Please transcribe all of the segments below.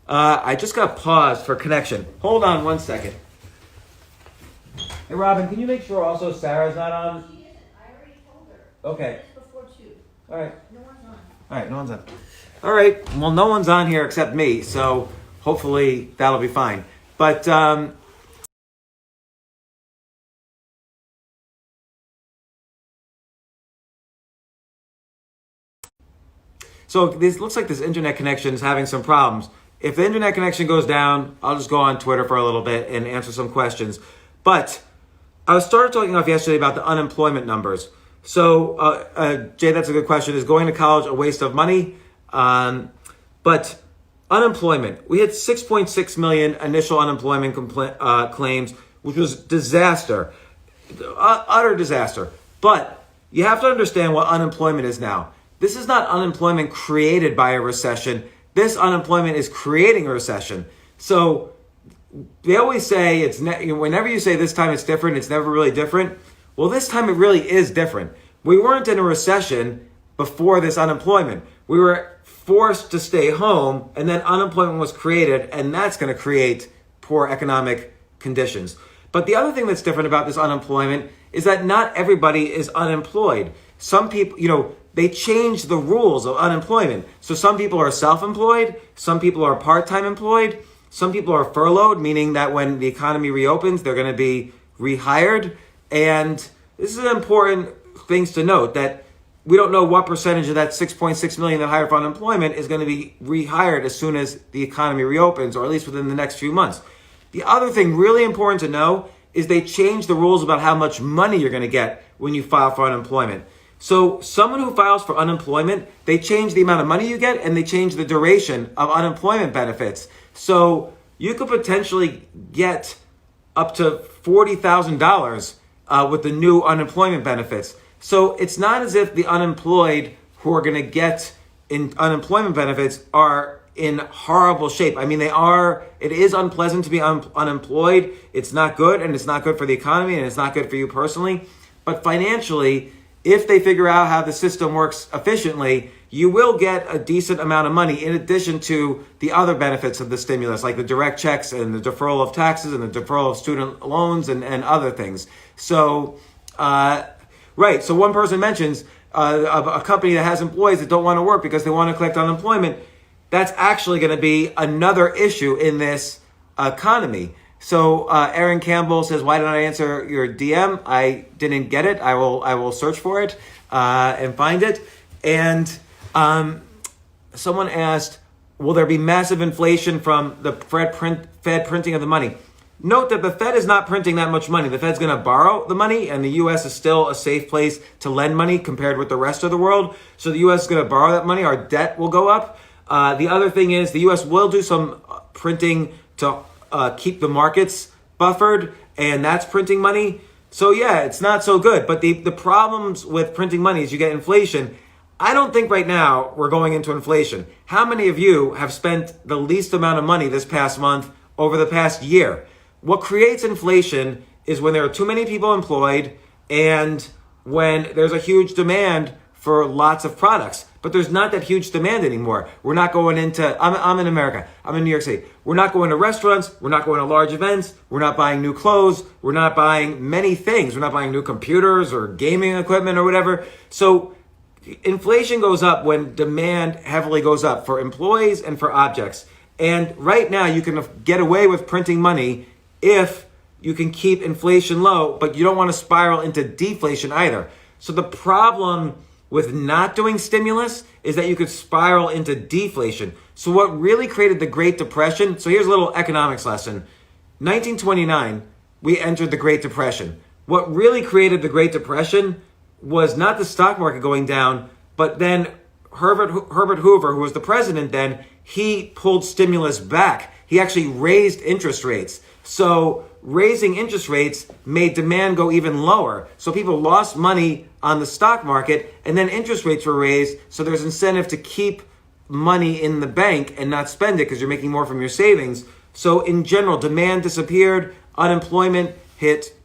I just got paused for connection. Hold on one second. Hey, Robin, can you make sure also Sarah's not on? She isn't. I already told her. Okay. Just before 2. All right. No one's on. All right, no one's on. All right. Well, no one's on here except me, so hopefully that'll be fine. But so this looks like this internet connection is having some problems. If the internet connection goes down, I'll just go on Twitter for a little bit and answer some questions. But I started talking off yesterday about the unemployment numbers. So, Jay, that's a good question. Is going to college a waste of money? But unemployment, we had 6.6 million initial unemployment claims, which was disaster, utter disaster. But you have to understand what unemployment is now. This is not unemployment created by a recession. This unemployment is creating a recession. So they always say whenever you say this time it's different, it's never really different. Well, this time it really is different. We weren't in a recession before this unemployment. We were forced to stay home, and then unemployment was created, and that's going to create poor economic conditions. But the other thing that's different about this unemployment is that not everybody is unemployed. Some people, they changed the rules of unemployment. So some people are self-employed, some people are part-time employed, some people are furloughed, meaning that when the economy reopens, they're going to be rehired. And this is important things to note, that we don't know what percentage of that 6.6 million that hired for unemployment is going to be rehired as soon as the economy reopens, or at least within the next few months. The other thing really important to know is they changed the rules about how much money you're going to get when you file for unemployment. So someone who files for unemployment, they change the amount of money you get, and they change the duration of unemployment benefits. So you could potentially get up to $40,000 with the new unemployment benefits. So it's not as if the unemployed who are going to get in unemployment benefits are in horrible shape. I mean, it is unpleasant to be unemployed. It's not good, and it's not good for the economy, and it's not good for you personally. But financially, if they figure out how the system works efficiently, you will get a decent amount of money in addition to the other benefits of the stimulus, like the direct checks and the deferral of taxes and the deferral of student loans and other things. So, right. So one person mentions a company that has employees that don't want to work because they want to collect unemployment. That's actually going to be another issue in this economy. So Aaron Campbell says, "Why did I answer your DM? I didn't get it. I will search for it and find it." And someone asked, "Will there be massive inflation from the Fed printing of the money?" Note that the Fed is not printing that much money. The Fed's going to borrow the money, and the U.S. is still a safe place to lend money compared with the rest of the world. So the U.S. is going to borrow that money. Our debt will go up. The other thing is the U.S. will do some printing to keep the markets buffered, and that's printing money. So yeah, it's not so good. But the problems with printing money is you get inflation. I don't think right now we're going into inflation. How many of you have spent the least amount of money this past month over the past year? What creates inflation is when there are too many people employed and when there's a huge demand for lots of products. But there's not that huge demand anymore. We're not going into, I'm in America, I'm in New York City. We're not going to restaurants, we're not going to large events, we're not buying new clothes, we're not buying many things. We're not buying new computers or gaming equipment or whatever. So inflation goes up when demand heavily goes up for employees and for objects. And right now you can get away with printing money if you can keep inflation low, but you don't want to spiral into deflation either. So the problem with not doing stimulus is that you could spiral into deflation. So what really created the Great Depression, so here's a little economics lesson. 1929, we entered the Great Depression. What really created the Great Depression was not the stock market going down, but then Herbert Hoover, who was the president then, he pulled stimulus back. He actually raised interest rates. So raising interest rates made demand go even lower. So people lost money on the stock market, and then interest rates were raised. So there's incentive to keep money in the bank and not spend it because you're making more from your savings. So in general, demand disappeared, unemployment hit,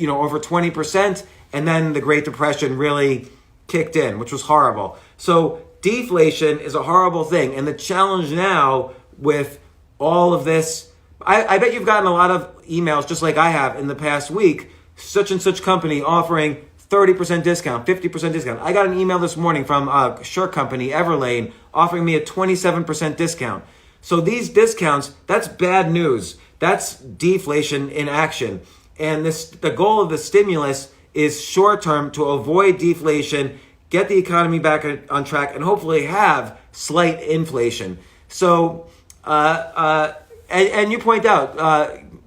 over 20%, and then the Great Depression really kicked in, which was horrible. So deflation is a horrible thing. And the challenge now with all of this. I bet you've gotten a lot of emails, just like I have in the past week, such and such company offering 30% discount, 50% discount. I got an email this morning from a shirt company, Everlane, offering me a 27% discount. So these discounts, that's bad news. That's deflation in action. And the goal of the stimulus is short-term to avoid deflation, get the economy back on track, and hopefully have slight inflation. So, and you point out,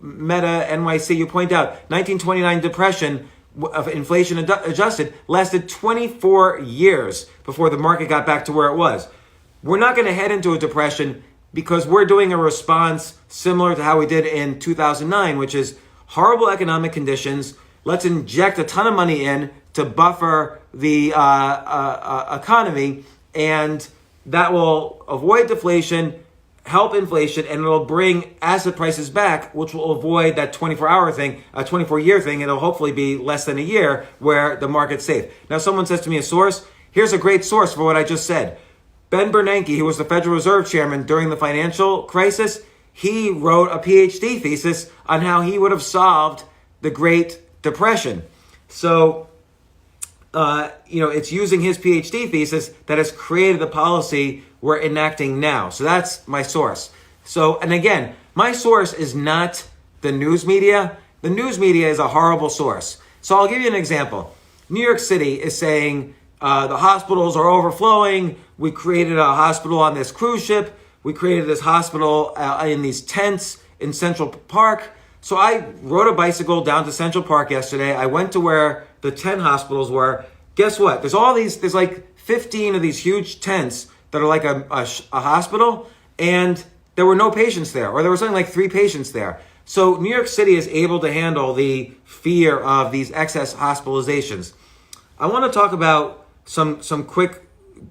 Meta NYC, you point out 1929 depression of inflation adjusted lasted 24 years before the market got back to where it was. We're not going to head into a depression because we're doing a response similar to how we did in 2009, which is horrible economic conditions. Let's inject a ton of money in to buffer the economy, and that will avoid deflation, help inflation, and it'll bring asset prices back, which will avoid that 24-year thing. It'll hopefully be less than a year where the market's safe. Now, someone says to me a source. Here's a great source for what I just said. Ben Bernanke, who was the Federal Reserve Chairman during the financial crisis, he wrote a PhD thesis on how he would have solved the Great Depression. So, it's using his PhD thesis that has created the policy we're enacting now. So that's my source. So, and again, my source is not the news media. The news media is a horrible source. So I'll give you an example. New York City is saying the hospitals are overflowing. We created a hospital on this cruise ship. We created this hospital in these tents in Central Park. So I rode a bicycle down to Central Park yesterday. I went to where the 10 hospitals were. Guess what? There's like 15 of these huge tents that are like a hospital, and there were no patients there, or there was something like 3 patients there. So New York City is able to handle the fear of these excess hospitalizations. I want to talk about some quick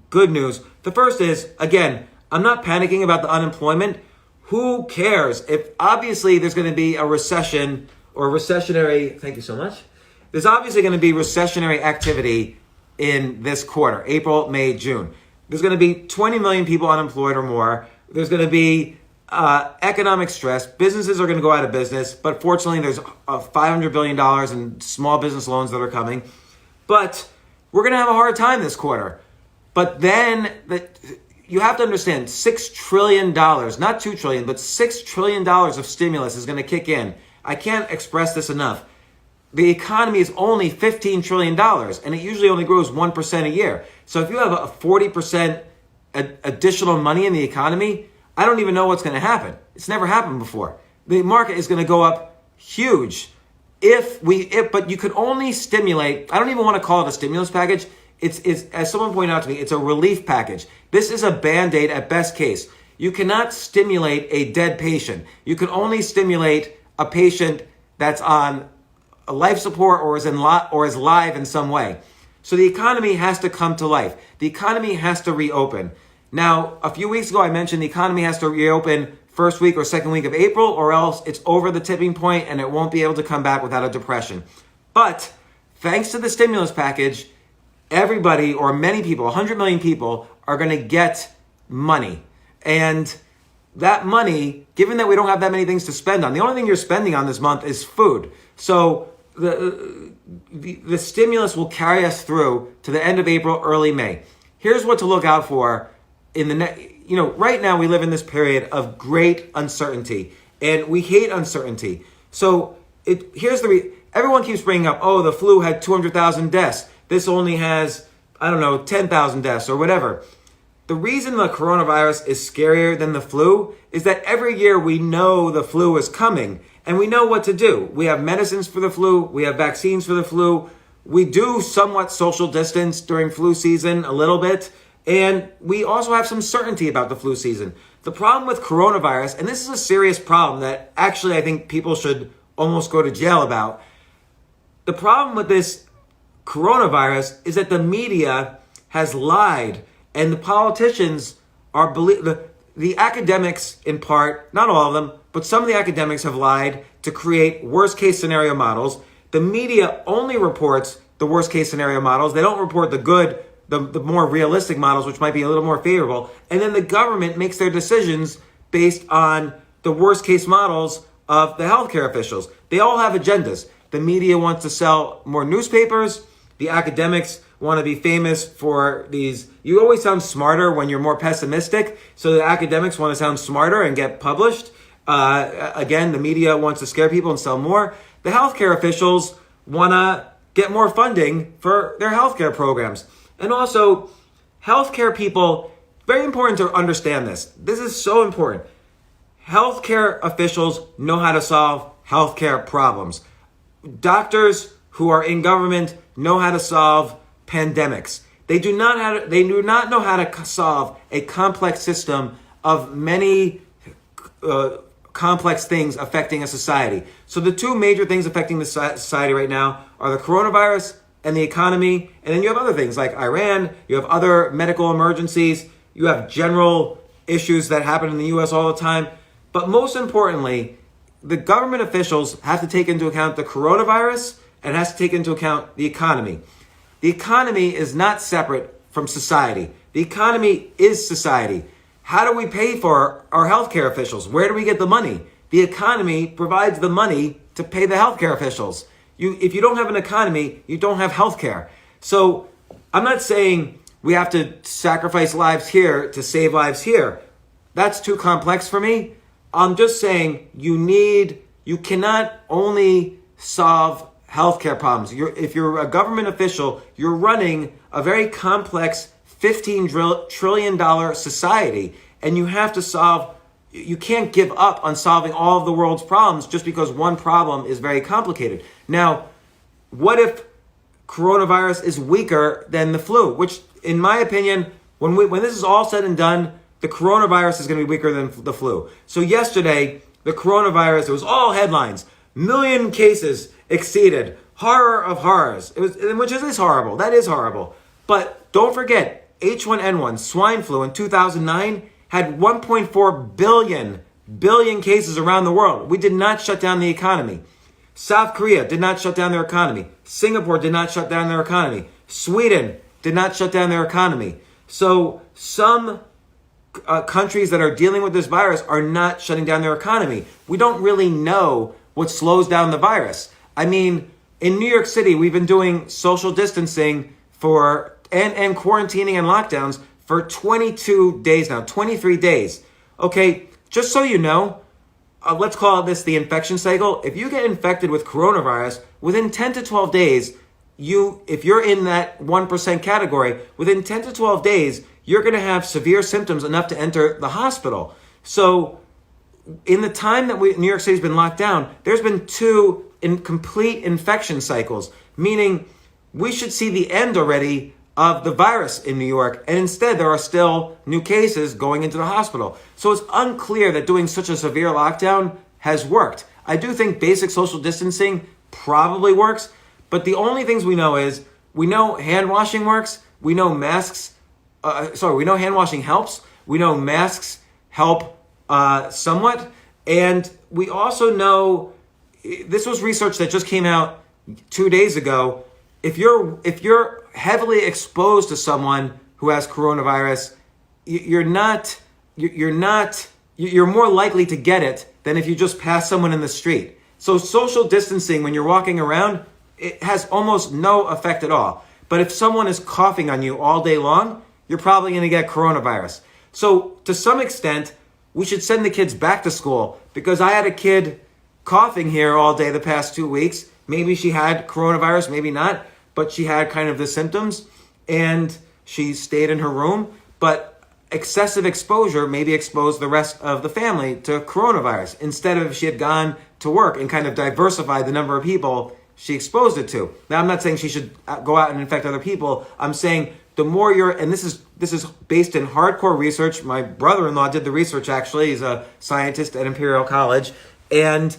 good news. The first is, again, I'm not panicking about the unemployment. Who cares? If obviously there's going to be a recession or recessionary, thank you so much. There's obviously going to be recessionary activity in this quarter, April, May, June. There's going to be 20 million people unemployed or more. There's going to be economic stress. Businesses are going to go out of business, but fortunately there's $500 billion in small business loans that are coming. But we're going to have a hard time this quarter. But then you have to understand, $6 trillion, not $2 trillion, but $6 trillion of stimulus is going to kick in. I can't express this enough. The economy is only $15 trillion, and it usually only grows 1% a year. So if you have a 40% additional money in the economy, I don't even know what's going to happen. It's never happened before. The market is going to go up huge. But you could only stimulate. I don't even want to call it a stimulus package. It's as someone pointed out to me, it's a relief package. This is a Band-Aid at best case. You cannot stimulate a dead patient. You can only stimulate a patient that's on a life support or is live in some way. So the economy has to come to life. The economy has to reopen. Now, a few weeks ago, I mentioned the economy has to reopen first week or second week of April, or else it's over the tipping point and it won't be able to come back without a depression. But thanks to the stimulus package, everybody, or many people, 100 million people, are going to get money. And that money, given that we don't have that many things to spend on, the only thing you're spending on this month is food. So the stimulus will carry us through to the end of April, early May. Here's what to look out for in the right now we live in this period of great uncertainty, and we hate uncertainty. So everyone keeps bringing up, the flu had 200,000 deaths. This only has, 10,000 deaths or whatever. The reason the coronavirus is scarier than the flu is that every year we know the flu is coming and we know what to do. We have medicines for the flu. We have vaccines for the flu. We do somewhat social distance during flu season, a little bit. And we also have some certainty about the flu season. The problem with coronavirus, and this is a serious problem that actually I think people should almost go to jail about. The problem with this coronavirus is that the media has lied, and the politicians are the academics in part, not all of them, but some of the academics have lied to create worst case scenario models. The media only reports the worst case scenario models. They don't report the good, the more realistic models, which might be a little more favorable. And then the government makes their decisions based on the worst case models of the healthcare officials. They all have agendas. The media wants to sell more newspapers. The academics want to be famous for these. You always sound smarter when you're more pessimistic. So the academics want to sound smarter and get published. Again, the media wants to scare people and sell more. The healthcare officials want to get more funding for their healthcare programs. And also, healthcare people, very important to understand this. This is so important. Healthcare officials know how to solve healthcare problems. Doctors who are in government know how to solve pandemics. They do not know how to solve a complex system of many complex things affecting a society. So the two major things affecting the society right now are the coronavirus and the economy. And then you have other things like Iran, you have other medical emergencies, you have general issues that happen in the US all the time. But most importantly, the government officials have to take into account the coronavirus and has to take into account the economy. The economy is not separate from society. The economy is society. How do we pay for our healthcare officials? Where do we get the money? The economy provides the money to pay the healthcare officials. If you don't have an economy, you don't have healthcare. So I'm not saying we have to sacrifice lives here to save lives here. That's too complex for me. I'm just saying you cannot only solve healthcare problems. If you're a government official, you're running a very complex $15 trillion society, and you have to you can't give up on solving all of the world's problems just because one problem is very complicated. Now, what if coronavirus is weaker than the flu? Which, in my opinion, when this is all said and done, the coronavirus is going to be weaker than the flu. So yesterday, the coronavirus, it was all headlines. 1 million cases exceeded. Horror of horrors. Which is horrible. That is horrible. But don't forget, H1N1, swine flu in 2009 had 1.4 billion cases around the world. We did not shut down the economy. South Korea did not shut down their economy. Singapore did not shut down their economy. Sweden did not shut down their economy. So some countries that are dealing with this virus are not shutting down their economy. We don't really know what slows down the virus. I mean, in New York City, we've been doing social distancing and quarantining and lockdowns for 22 days now, 23 days. Okay, just so you know, let's call this the infection cycle. If you get infected with coronavirus, within 10 to 12 days, if you're in that 1% category, within 10 to 12 days, you're going to have severe symptoms enough to enter the hospital. So in the time that New York City's been locked down, there's been 2 complete infection cycles, meaning we should see the end already of the virus in New York, and instead there are still new cases going into the hospital. So it's unclear that doing such a severe lockdown has worked. I do think basic social distancing probably works, but the only things we know is, we know hand washing works, we know we know hand washing helps, we know masks help somewhat, and we also know, this was research that just came out 2 days ago, if you're heavily exposed to someone who has coronavirus, you're more likely to get it than if you just pass someone in the street. So social distancing, when you're walking around, it has almost no effect at all. But if someone is coughing on you all day long, you're probably going to get coronavirus. So to some extent, we should send the kids back to school, because I had a kid coughing here all day the past 2 weeks. Maybe she had coronavirus, maybe not, but she had kind of the symptoms and she stayed in her room. But excessive exposure maybe exposed the rest of the family to coronavirus, instead of if she had gone to work and kind of diversified the number of people she exposed it to. Now, I'm not saying she should go out and infect other people. I'm saying the more and this is based in hardcore research. My brother-in-law did the research, actually. He's a scientist at Imperial College. And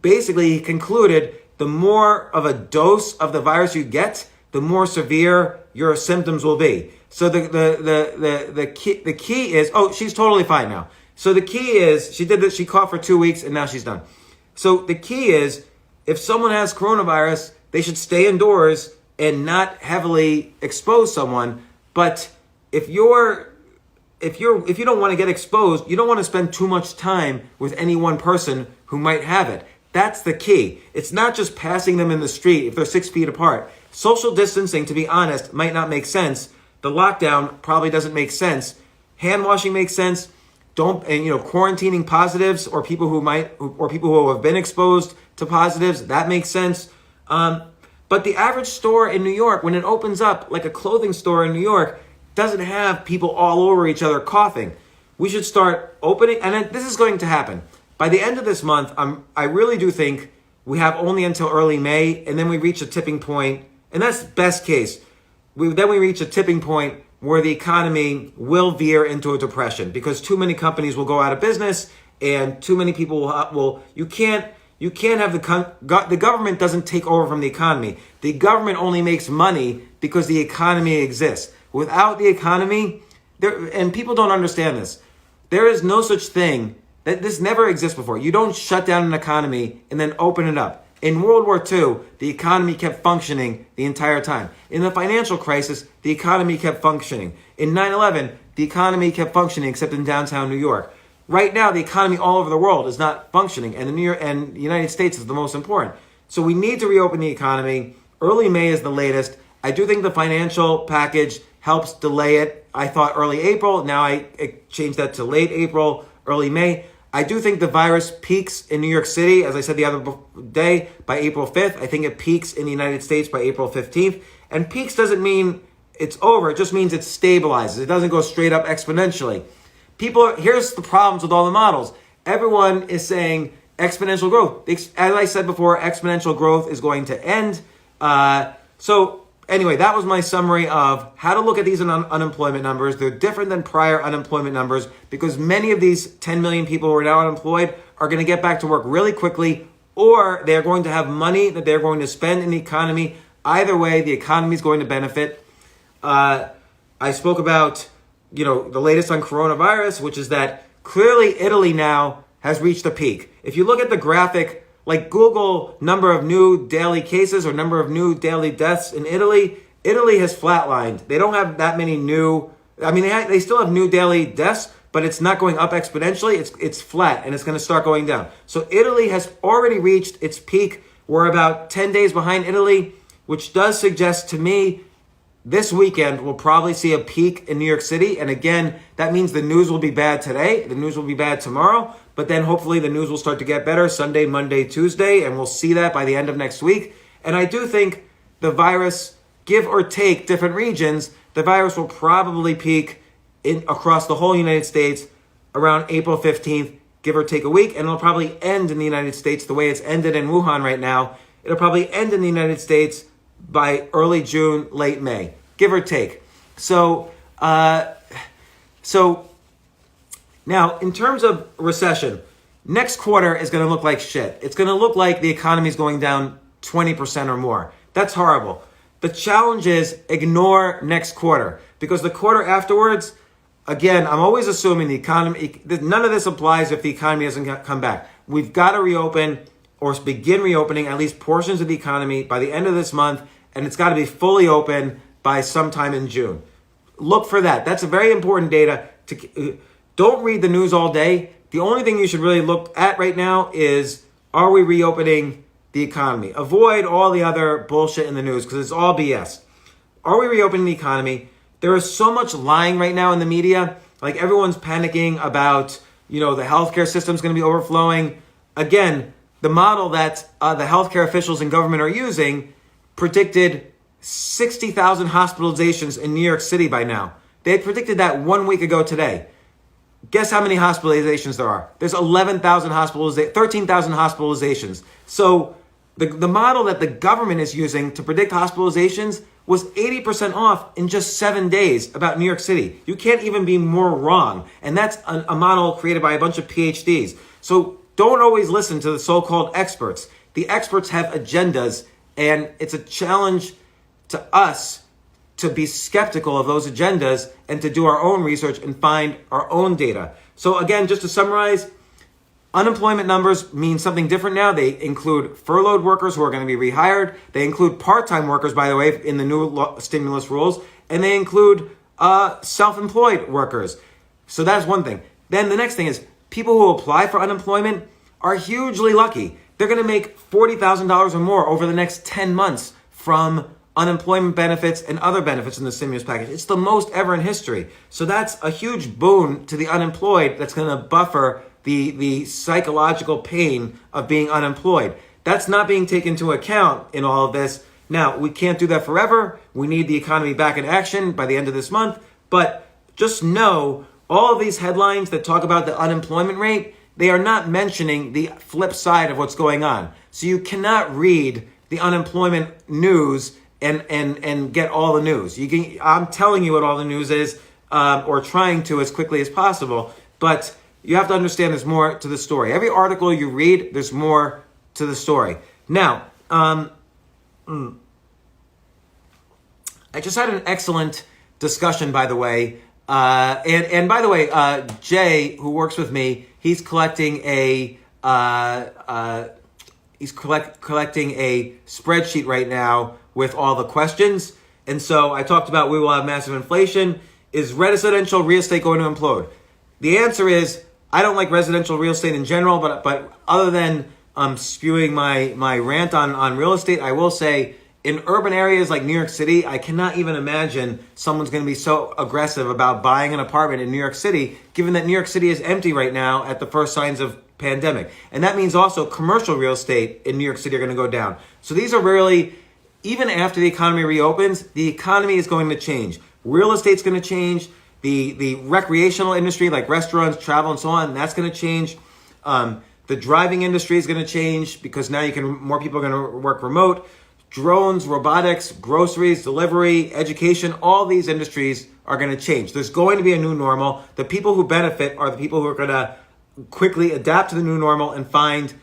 basically he concluded the more of a dose of the virus you get, the more severe your symptoms will be. So the key is, she's totally fine now. So the key is, she coughed for 2 weeks and now she's done. So the key is, if someone has coronavirus, they should stay indoors and not heavily expose someone. But if if you don't want to get exposed, you don't want to spend too much time with any one person who might have it. That's the key. It's not just passing them in the street if they're 6 feet apart. Social distancing, to be honest, might not make sense. The lockdown probably doesn't make sense. Hand washing makes sense. Quarantining positives or people who have been exposed to positives, that makes sense. But the average store in New York, when it opens up, like a clothing store in New York, doesn't have people all over each other coughing. We should start opening, and this is going to happen. By the end of this month, I really do think we have only until early May, and then we reach a tipping point, and that's best case. Then we reach a tipping point where the economy will veer into a depression because too many companies will go out of business and too many people will you can't have the government doesn't take over from the economy. The government only makes money because the economy exists. Without the economy, and people don't understand this, there is no such thing. That this never exists before. You don't shut down an economy and then open it up. In World War II, the economy kept functioning the entire time. In the financial crisis, the economy kept functioning. In 9/11, the economy kept functioning except in downtown New York. Right now, the economy all over the world is not functioning, and the United States is the most important. So we need to reopen the economy. Early May is the latest. I do think the financial package helps delay it. I thought early April. Now I changed that to late April, early May. I do think the virus peaks in New York City, as I said the other day, by April 5th. I think it peaks in the United States by April 15th. And peaks doesn't mean it's over. It just means it stabilizes. It doesn't go straight up exponentially. Here's the problems with all the models. Everyone is saying exponential growth. As I said before, exponential growth is going to end. Anyway, that was my summary of how to look at these unemployment numbers. They're different than prior unemployment numbers because many of these 10 million people who are now unemployed are going to get back to work really quickly, or they're going to have money that they're going to spend in the economy. Either way, the economy is going to benefit. I spoke about, the latest on coronavirus, which is that clearly Italy now has reached a peak. If you look at the graphic, like Google number of new daily cases or number of new daily deaths in Italy, Italy has flatlined. They don't have that many they still have new daily deaths, but it's not going up exponentially. It's flat, and it's going to start going down. So Italy has already reached its peak. We're about 10 days behind Italy, which does suggest to me this weekend we'll probably see a peak in New York City. And again, that means the news will be bad today. The news will be bad tomorrow. But then hopefully the news will start to get better Sunday, Monday, Tuesday, and we'll see that by the end of next week. And I do think the virus, give or take different regions, the virus will probably peak across the whole United States around April 15th, give or take a week, and it'll probably end in the United States the way it's ended in Wuhan right now. It'll probably end in the United States by early June, late May, give or take. So now, in terms of recession, next quarter is going to look like shit. It's going to look like the economy is going down 20% or more. That's horrible. The challenge is ignore next quarter because the quarter afterwards, again, I'm always assuming the economy, none of this applies if the economy doesn't come back. We've got to reopen or begin reopening at least portions of the economy by the end of this month, and it's got to be fully open by sometime in June. Look for that. That's a very important data. Don't read the news all day. The only thing you should really look at right now is, are we reopening the economy? Avoid all the other bullshit in the news because it's all BS. Are we reopening the economy? There is so much lying right now in the media. Like everyone's panicking about, the healthcare system's going to be overflowing. Again, the model that the healthcare officials in government are using predicted 60,000 hospitalizations in New York City by now. They predicted that 1 week ago today. Guess how many hospitalizations there are? There's 13,000 hospitalizations. So the model that the government is using to predict hospitalizations was 80% off in just 7 days about New York City. You can't even be more wrong. And that's a model created by a bunch of PhDs. So don't always listen to the so-called experts. The experts have agendas, and it's a challenge to us to be skeptical of those agendas and to do our own research and find our own data. So again, just to summarize, unemployment numbers mean something different now. They include furloughed workers who are going to be rehired. They include part-time workers, by the way, in the new stimulus rules. And they include self-employed workers. So that's one thing. Then the next thing is people who apply for unemployment are hugely lucky. They're going to make $40,000 or more over the next 10 months from unemployment benefits and other benefits in the stimulus package. It's the most ever in history. So that's a huge boon to the unemployed that's going to buffer the psychological pain of being unemployed. That's not being taken into account in all of this. Now, we can't do that forever. We need the economy back in action by the end of this month. But just know all of these headlines that talk about the unemployment rate, they are not mentioning the flip side of what's going on. So you cannot read the unemployment news and get all the news. I'm telling you what all the news is, or trying to as quickly as possible, but you have to understand there's more to the story. Every article you read, there's more to the story. Now, I just had an excellent discussion, by the way. And by the way, Jay, who works with me, he's collecting a collecting a spreadsheet right now with all the questions. And so I talked about we will have massive inflation. Is residential real estate going to implode? The answer is I don't like residential real estate in general, but other than spewing my rant on real estate, I will say in urban areas like New York City, I cannot even imagine someone's going to be so aggressive about buying an apartment in New York City, given that New York City is empty right now at the first signs of pandemic. And that means also commercial real estate in New York City are going to go down. So these are really, even after the economy reopens, the economy is going to change. Real estate's going to change. The recreational industry like restaurants, travel, and so on, that's going to change. The driving industry is going to change because now more people are going to work remote. Drones, robotics, groceries, delivery, education, all these industries are going to change. There's going to be a new normal. The people who benefit are the people who are going to quickly adapt to the new normal and find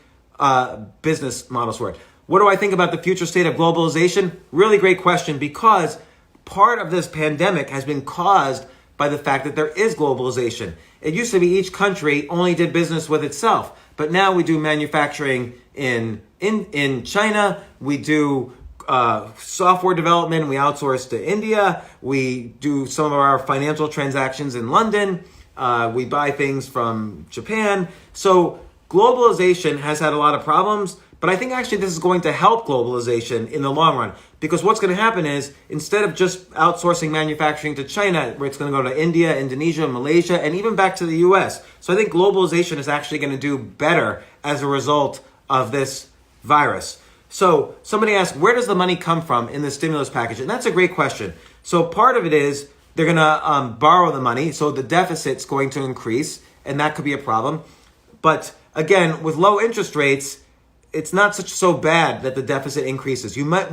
business models for it. What do I think about the future state of globalization? Really great question, because part of this pandemic has been caused by the fact that there is globalization. It used to be each country only did business with itself, but now we do manufacturing in China. We do software development. We outsource to India. We do some of our financial transactions in London. We buy things from Japan. So globalization has had a lot of problems, but I think actually this is going to help globalization in the long run, because what's going to happen is instead of just outsourcing manufacturing to China, where it's going to go to India, Indonesia, Malaysia, and even back to the US. So I think globalization is actually going to do better as a result of this virus. So somebody asked, where does the money come from in the stimulus package? And that's a great question. So part of it is they're going to borrow the money. So the deficit's going to increase, and that could be a problem. But again, with low interest rates, it's not so bad that the deficit increases. You might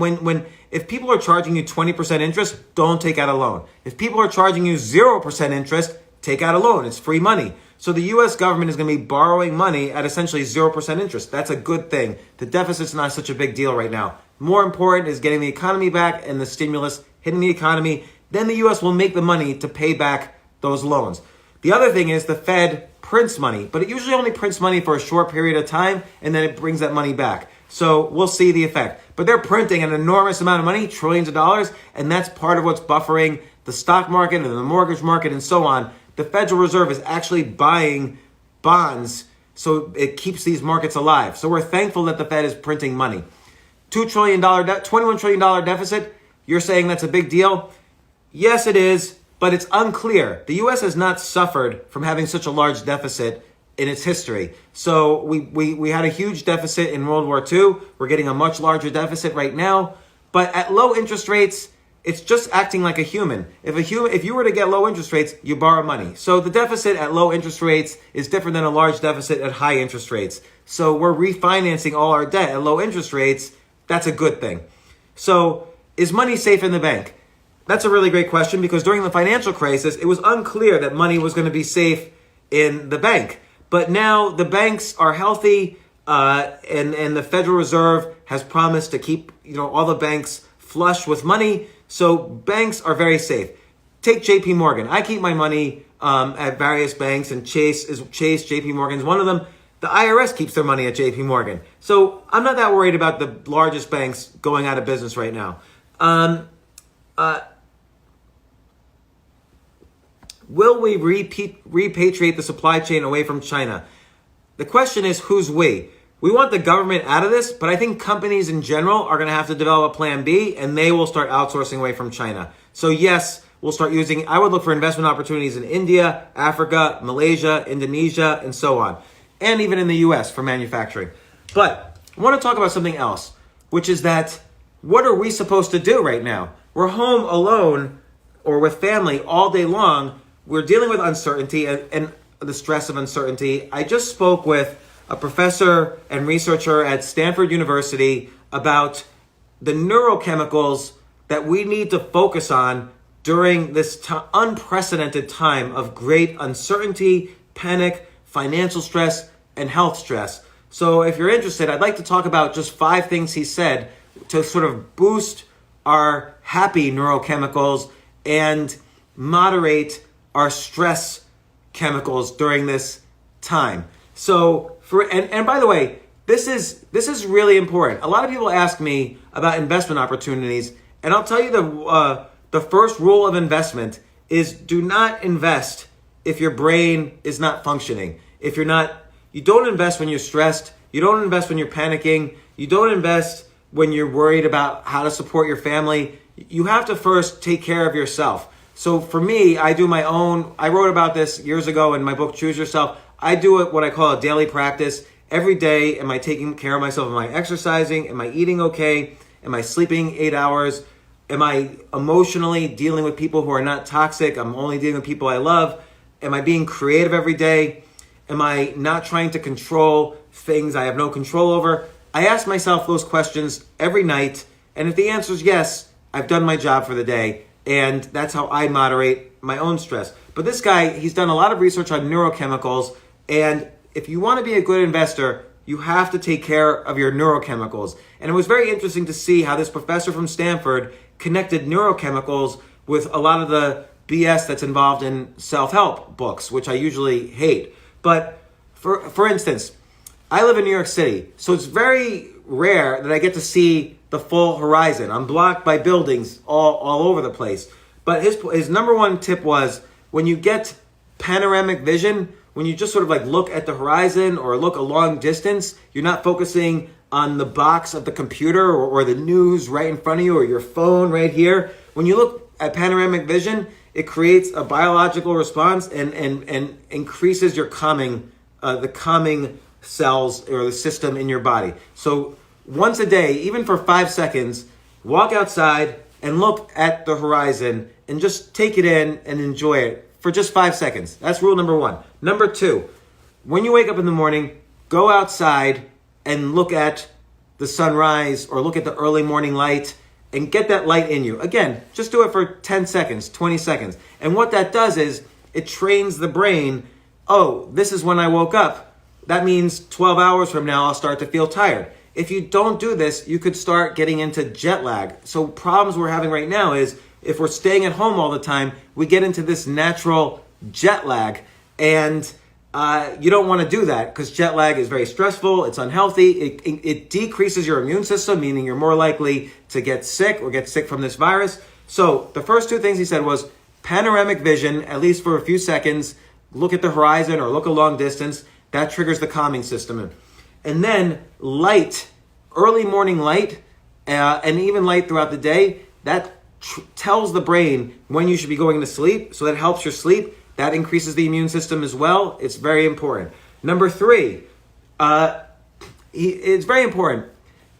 if people are charging you 20% interest, don't take out a loan. If people are charging you 0% interest, take out a loan. It's free money. So the U.S. government is going to be borrowing money at essentially 0% interest. That's a good thing. The deficit's not such a big deal right now. More important is getting the economy back and the stimulus hitting the economy. Then the U.S. will make the money to pay back those loans. The other thing is the Fed prints money, but it usually only prints money for a short period of time, and then it brings that money back. So we'll see the effect. But they're printing an enormous amount of money, trillions of dollars, and that's part of what's buffering the stock market and the mortgage market and so on. The Federal Reserve is actually buying bonds, so it keeps these markets alive. So we're thankful that the Fed is printing money. $2 trillion, $21 trillion deficit, you're saying that's a big deal? Yes, it is, but it's unclear. The U.S. has not suffered from having such a large deficit in its history. So we had a huge deficit in World War II. We're getting a much larger deficit right now. But at low interest rates, it's just acting like a human. If you were to get low interest rates, you borrow money. So the deficit at low interest rates is different than a large deficit at high interest rates. So we're refinancing all our debt at low interest rates. That's a good thing. So is money safe in the bank? That's a really great question, because during the financial crisis, it was unclear that money was going to be safe in the bank. But now the banks are healthy, and the Federal Reserve has promised to keep all the banks flush with money. So banks are very safe. Take JP Morgan. I keep my money at various banks, and Chase, JP Morgan is one of them. The IRS keeps their money at JP Morgan. So I'm not that worried about the largest banks going out of business right now. Will we repatriate the supply chain away from China? The question is, who's we? We want the government out of this, but I think companies in general are going to have to develop a plan B, and they will start outsourcing away from China. So yes, we'll start using, I would look for investment opportunities in India, Africa, Malaysia, Indonesia, and so on. And even in the US for manufacturing. But I want to talk about something else, which is that what are we supposed to do right now? We're home alone or with family all day long. We're dealing with uncertainty and the stress of uncertainty. I just spoke with a professor and researcher at Stanford University about the neurochemicals that we need to focus on during this unprecedented time of great uncertainty, panic, financial stress, and health stress. So if you're interested, I'd like to talk about just 5 things he said to sort of boost our happy neurochemicals and moderate our stress chemicals during this time. So and by the way, this is really important. A lot of people ask me about investment opportunities, and I'll tell you the first rule of investment is do not invest if your brain is not functioning. You don't invest when you're stressed. You don't invest when you're panicking. You don't invest when you're worried about how to support your family. You have to first take care of yourself. So for me, I wrote about this years ago in my book, Choose Yourself. I do what I call a daily practice. Every day, am I taking care of myself? Am I exercising? Am I eating okay? Am I sleeping 8 hours? Am I emotionally dealing with people who are not toxic? I'm only dealing with people I love. Am I being creative every day? Am I not trying to control things I have no control over? I ask myself those questions every night, and if the answer is yes, I've done my job for the day, and that's how I moderate my own stress. But this guy, he's done a lot of research on neurochemicals, and if you want to be a good investor, you have to take care of your neurochemicals. And it was very interesting to see how this professor from Stanford connected neurochemicals with a lot of the BS that's involved in self-help books, which I usually hate. But for instance, I live in New York City, so it's very rare that I get to see the full horizon. I'm blocked by buildings all over the place. But his number one tip was when you get panoramic vision, when you just sort of like look at the horizon or look a long distance, you're not focusing on the box of the computer or the news right in front of you or your phone right here. When you look at panoramic vision, it creates a biological response and increases your the calming cells or the system in your body. So once a day, even for 5 seconds, walk outside and look at the horizon and just take it in and enjoy it for just 5 seconds. That's rule number 1. Number 2, when you wake up in the morning, go outside and look at the sunrise or look at the early morning light and get that light in you. Again, just do it for 10 seconds, 20 seconds. And what that does is it trains the brain, oh, this is when I woke up. That means 12 hours from now, I'll start to feel tired. If you don't do this, you could start getting into jet lag. So problems we're having right now is if we're staying at home all the time, we get into this natural jet lag. And you don't want to do that because jet lag is very stressful. It's unhealthy. It decreases your immune system, meaning you're more likely to get sick or get sick from this virus. So the first 2 things he said was panoramic vision, at least for a few seconds, look at the horizon or look a long distance. That triggers the calming system. And then light, early morning light, and even light throughout the day, that tells the brain when you should be going to sleep. So that helps your sleep. That increases the immune system as well. It's very important. Number 3, it's very important.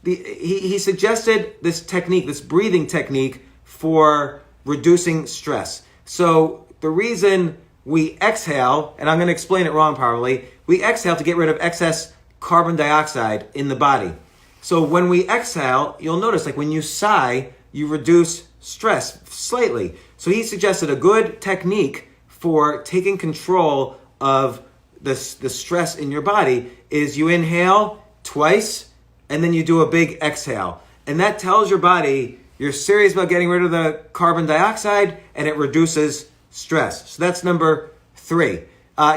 He suggested this technique, this breathing technique for reducing stress. So the reason we exhale, and I'm going to explain it wrong probably, we exhale to get rid of excess carbon dioxide in the body. So when we exhale, you'll notice like when you sigh, you reduce stress slightly. So he suggested a good technique for taking control of the stress in your body is you inhale twice and then you do a big exhale. And that tells your body you're serious about getting rid of the carbon dioxide and it reduces stress. So that's number 3.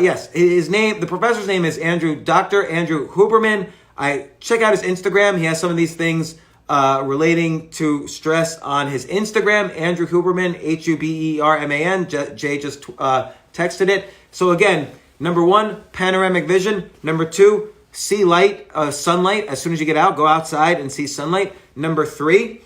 Yes, the professor's name is Dr. Andrew Huberman. I check out his Instagram. He has some of these things relating to stress on his Instagram, Andrew Huberman, Huberman. Jay just texted it. So again, number 1, panoramic vision. Number 2, see light, sunlight. As soon as you get out, go outside and see sunlight. Number 3,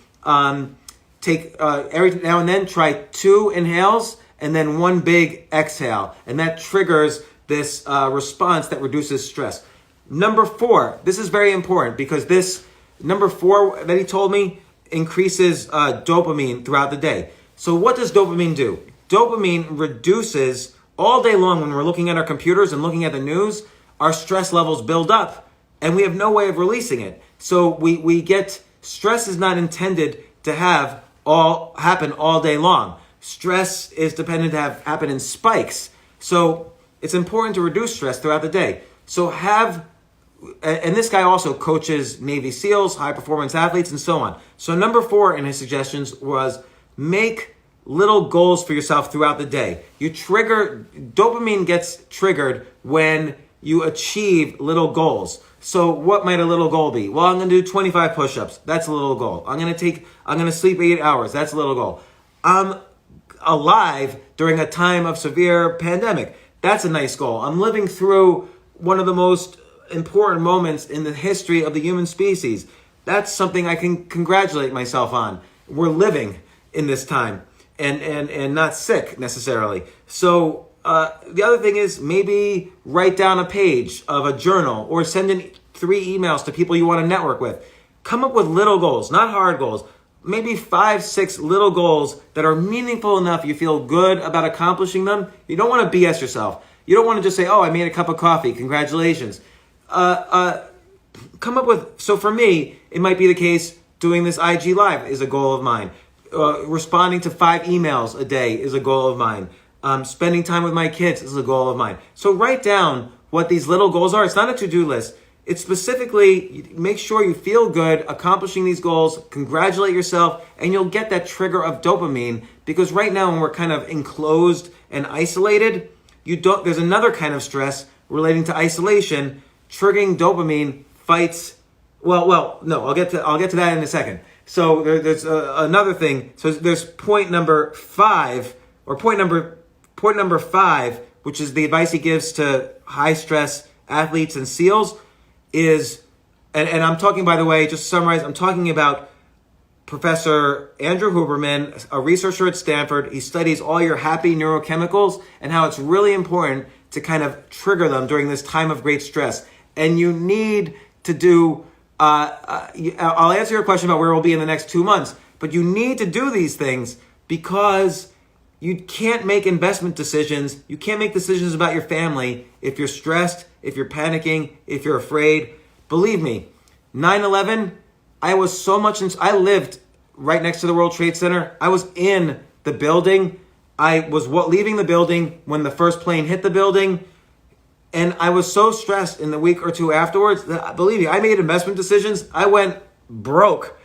take every now and then, try 2 inhales and then 1 big exhale. And that triggers this response that reduces stress. Number 4, this is very important because this number 4 that he told me increases dopamine throughout the day. So what does dopamine do? Dopamine reduces all day long when we're looking at our computers and looking at the news, our stress levels build up and we have no way of releasing it. So we get, stress is not intended to happen all day long. Stress is dependent to happen in spikes. So it's important to reduce stress throughout the day. So and this guy also coaches Navy SEALs, high performance athletes, and so on. So number 4 in his suggestions was make little goals for yourself throughout the day. Dopamine gets triggered when you achieve little goals. So what might a little goal be? Well, I'm going to do 25 push-ups. That's a little goal. I'm going to sleep 8 hours. That's a little goal. I'm alive during a time of severe pandemic. That's a nice goal. I'm living through one of the most important moments in the history of the human species. That's something I can congratulate myself on. We're living in this time and not sick necessarily. So the other thing is maybe write down a page of a journal or send in 3 emails to people you want to network with. Come up with little goals, not hard goals. Maybe 5, 6 little goals that are meaningful enough you feel good about accomplishing them. You don't want to BS yourself. You don't want to just say, oh, I made a cup of coffee. Congratulations. Come up with, so for me, it might be the case doing this IG Live is a goal of mine. Responding to 5 emails a day is a goal of mine. Spending time with my kids is a goal of mine. So write down what these little goals are. It's not a to-do list. It's specifically, make sure you feel good accomplishing these goals, congratulate yourself, and you'll get that trigger of dopamine. Because right now when we're kind of enclosed and isolated, there's another kind of stress relating to isolation, triggering dopamine fights. No, I'll get to that in a second. So there's another thing. So there's point number 5, which is the advice he gives to high stress athletes and SEALs, is, and I'm talking, by the way, just to summarize, I'm talking about Professor Andrew Huberman, a researcher at Stanford. He studies all your happy neurochemicals and how it's really important to kind of trigger them during this time of great stress. And you need to do, I'll answer your question about where we'll be in the next 2 months, but you need to do these things because you can't make investment decisions. You can't make decisions about your family if you're stressed, if you're panicking, if you're afraid. Believe me, 9/11, I lived right next to the World Trade Center. I was in the building. I was leaving the building when the first plane hit the building. And I was so stressed in the week or 2 afterwards that, believe me, I made investment decisions. I went broke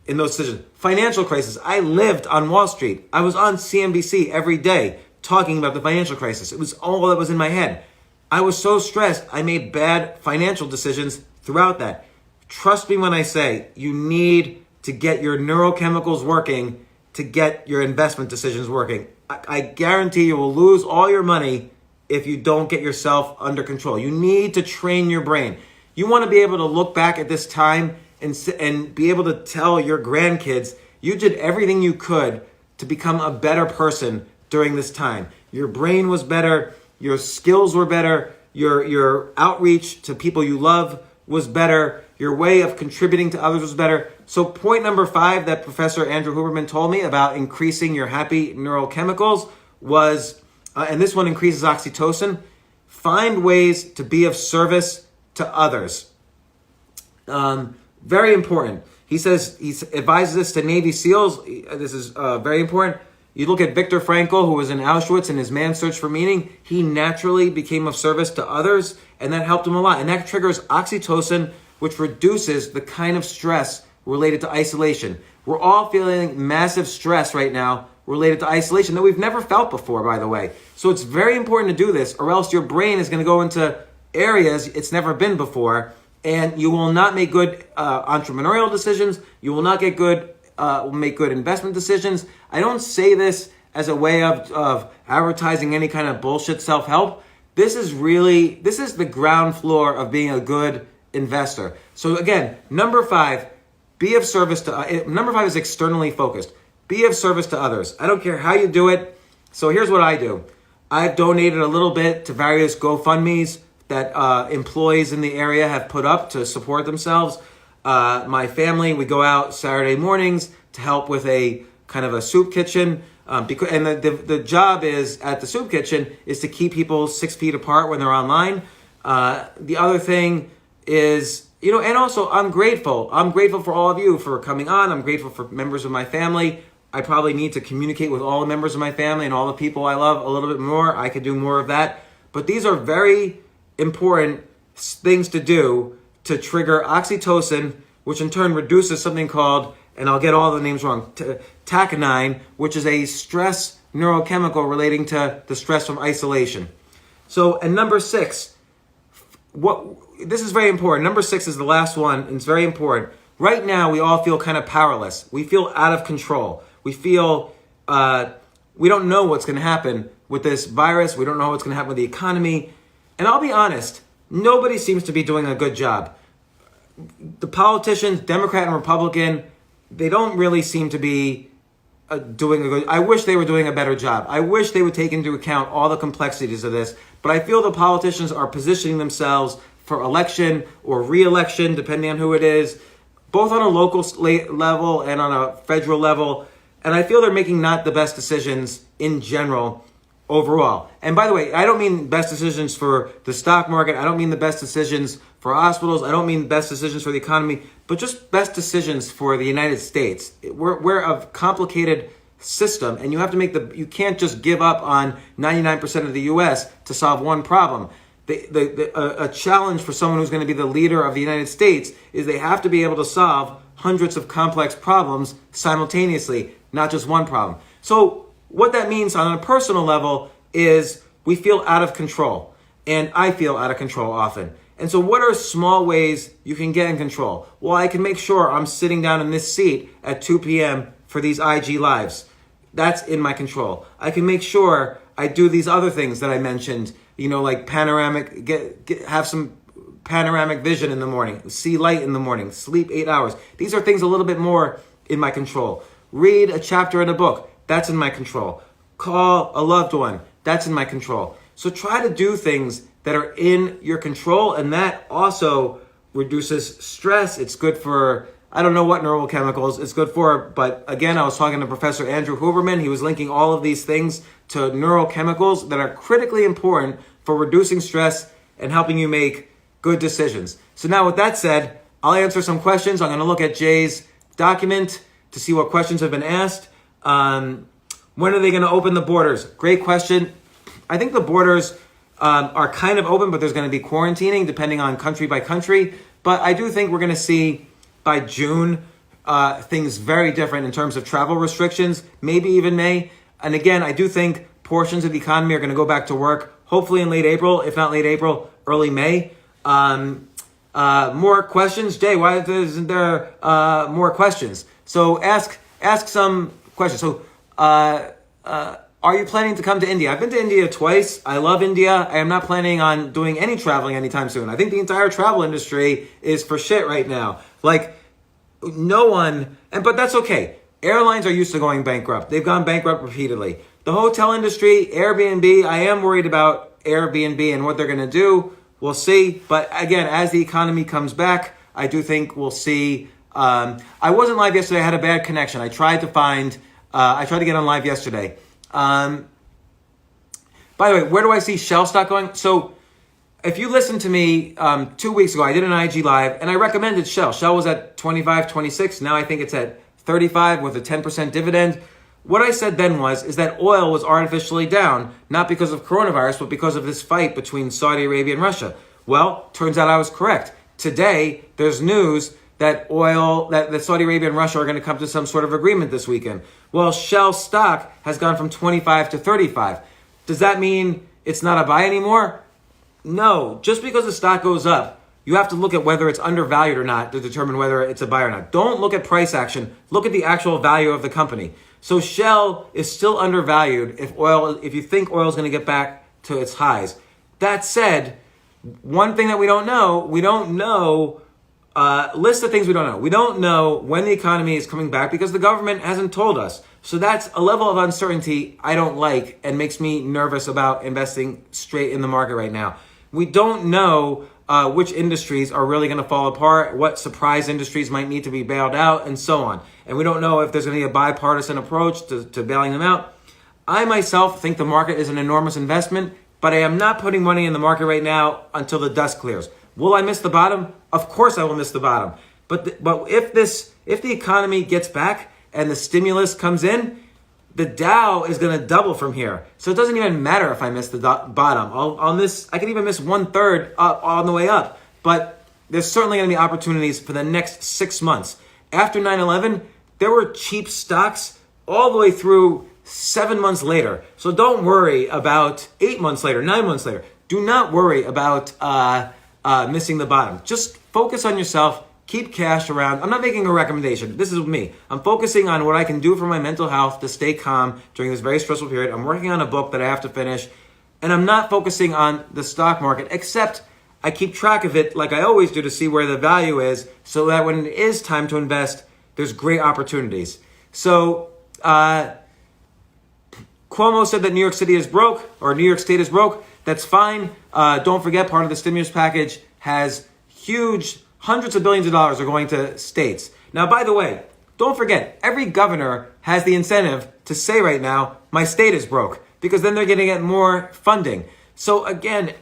in those decisions. Financial crisis. I lived on Wall Street. I was on CNBC every day talking about the financial crisis. It was all that was in my head. I was so stressed. I made bad financial decisions throughout that. Trust me when I say you need to get your neurochemicals working to get your investment decisions working. I guarantee you will lose all your money if you don't get yourself under control. You need to train your brain. You want to be able to look back at this time and be able to tell your grandkids you did everything you could to become a better person during this time. Your brain was better, your skills were better, your outreach to people you love was better, your way of contributing to others was better. So point number 5 that Professor Andrew Huberman told me about increasing your happy neurochemicals was, and this one increases oxytocin, find ways to be of service to others. Very important. He says, he advises this to Navy SEALs. This is very important. You look at Viktor Frankl, who was in Auschwitz in his man's search for meaning. He naturally became of service to others, and that helped him a lot. And that triggers oxytocin, which reduces the kind of stress related to isolation. We're all feeling massive stress right now related to isolation that we've never felt before, by the way. So it's very important to do this, or else your brain is going to go into areas it's never been before, and you will not make good entrepreneurial decisions. You will not make good investment decisions. I don't say this as a way of advertising any kind of bullshit self-help. This is the ground floor of being a good investor. So again, number 5, be of service to, number 5 is externally focused. Be of service to others. I don't care how you do it. So here's what I do. I've donated a little bit to various GoFundMes that employees in the area have put up to support themselves. My family, we go out Saturday mornings to help with a kind of a soup kitchen. And the job is at the soup kitchen is to keep people 6 feet apart when they're online. The other thing is, and also I'm grateful. I'm grateful for all of you for coming on. I'm grateful for members of my family. I probably need to communicate with all the members of my family and all the people I love a little bit more. I could do more of that. But these are very important things to do to trigger oxytocin, which in turn reduces something called, and I'll get all the names wrong, tacinine, which is a stress neurochemical relating to the stress from isolation. So, and number 6, this is very important. Number 6 is the last one, and it's very important. Right now, we all feel kind of powerless. We feel out of control. We feel we don't know what's going to happen with this virus. We don't know what's going to happen with the economy. And I'll be honest, nobody seems to be doing a good job. The politicians, Democrat and Republican, they don't really seem to be doing a good. I wish they were doing a better job. I wish they would take into account all the complexities of this. But I feel the politicians are positioning themselves for election or re-election, depending on who it is, both on a local level and on a federal level. And I feel they're making not the best decisions in general overall. And by the way, I don't mean best decisions for the stock market. I don't mean the best decisions for hospitals. I don't mean best decisions for the economy, but just best decisions for the United States. We're a complicated system, and you have to you can't just give up on 99% of the U.S. to solve one problem. A challenge for someone who's going to be the leader of the United States is they have to be able to solve hundreds of complex problems simultaneously, not just one problem. So what that means on a personal level is we feel out of control, and I feel out of control often. And so what are small ways you can get in control? Well, I can make sure I'm sitting down in this seat at 2 p.m. for these IG lives. That's in my control. I can make sure I do these other things that I mentioned, like panoramic, have some panoramic vision in the morning, see light in the morning, sleep 8 hours. These are things a little bit more in my control. Read a chapter in a book. That's in my control. Call a loved one. That's in my control. So try to do things that are in your control, and that also reduces stress. It's good for, I don't know what neurochemicals it's good for, but again, I was talking to Professor Andrew Huberman. He was linking all of these things to neurochemicals that are critically important for reducing stress and helping you make good decisions. So now with that said, I'll answer some questions. I'm going to look at Jay's document to see what questions have been asked. When are they going to open the borders? Great question. I think the borders are kind of open, but there's going to be quarantining depending on country by country. But I do think we're going to see by June things very different in terms of travel restrictions, maybe even May. And again, I do think portions of the economy are going to go back to work, hopefully in late April, if not late April, early May. More questions? Jay, why isn't there more questions? So ask some questions. So are you planning to come to India? I've been to India twice. I love India. I am not planning on doing any traveling anytime soon. I think the entire travel industry is for shit right now. Like, no one, but that's okay. Airlines are used to going bankrupt. They've gone bankrupt repeatedly. The hotel industry, Airbnb, I am worried about Airbnb and what they're going to do. We'll see. But again, as the economy comes back, I do think we'll see. I wasn't live yesterday. I had a bad connection. I tried to get on live yesterday. By the way, where do I see Shell stock going? So if you listened to me 2 weeks ago, I did an IG live and I recommended Shell. Shell was at 25, 26. Now I think it's at 35 with a 10% dividend. What I said then is that oil was artificially down, not because of coronavirus, but because of this fight between Saudi Arabia and Russia. Well, turns out I was correct. Today, there's news that Saudi Arabia and Russia are going to come to some sort of agreement this weekend. Well, Shell stock has gone from 25 to 35. Does that mean it's not a buy anymore? No. Just because the stock goes up you have to look at whether it's undervalued or not to determine whether it's a buy or not. Don't look at price action. Look at the actual value of the company. So Shell is still undervalued if you think oil is going to get back to its highs. That said, one thing that we don't know, list of things we don't know. We don't know when the economy is coming back because the government hasn't told us. So that's a level of uncertainty I don't like and makes me nervous about investing straight in the market right now. We don't know which industries are really going to fall apart, what surprise industries might need to be bailed out, and so on. And we don't know if there's going to be a bipartisan approach to bailing them out. I myself think the market is an enormous investment, but I am not putting money in the market right now until the dust clears. Will I miss the bottom? Of course I will miss the bottom. But if the economy gets back and the stimulus comes in, the Dow is going to double from here. So it doesn't even matter if I miss the bottom. I could even miss 1/3 up on the way up. But there's certainly going to be opportunities for the next 6 months. After 9/11, there were cheap stocks all the way through 7 months later. So don't worry about 8 months later, 9 months later. Do not worry about missing the bottom. Just focus on yourself. Keep cash around. I'm not making a recommendation. This is me. I'm focusing on what I can do for my mental health to stay calm during this very stressful period. I'm working on a book that I have to finish. And I'm not focusing on the stock market, except I keep track of it like I always do to see where the value is so that when it is time to invest, there's great opportunities. So Cuomo said that New York City is broke, or New York State is broke. That's fine. Don't forget, part of the stimulus package has hundreds of billions of dollars are going to states. Now, by the way, don't forget, every governor has the incentive to say right now, my state is broke, because then they're going to get more funding. So again,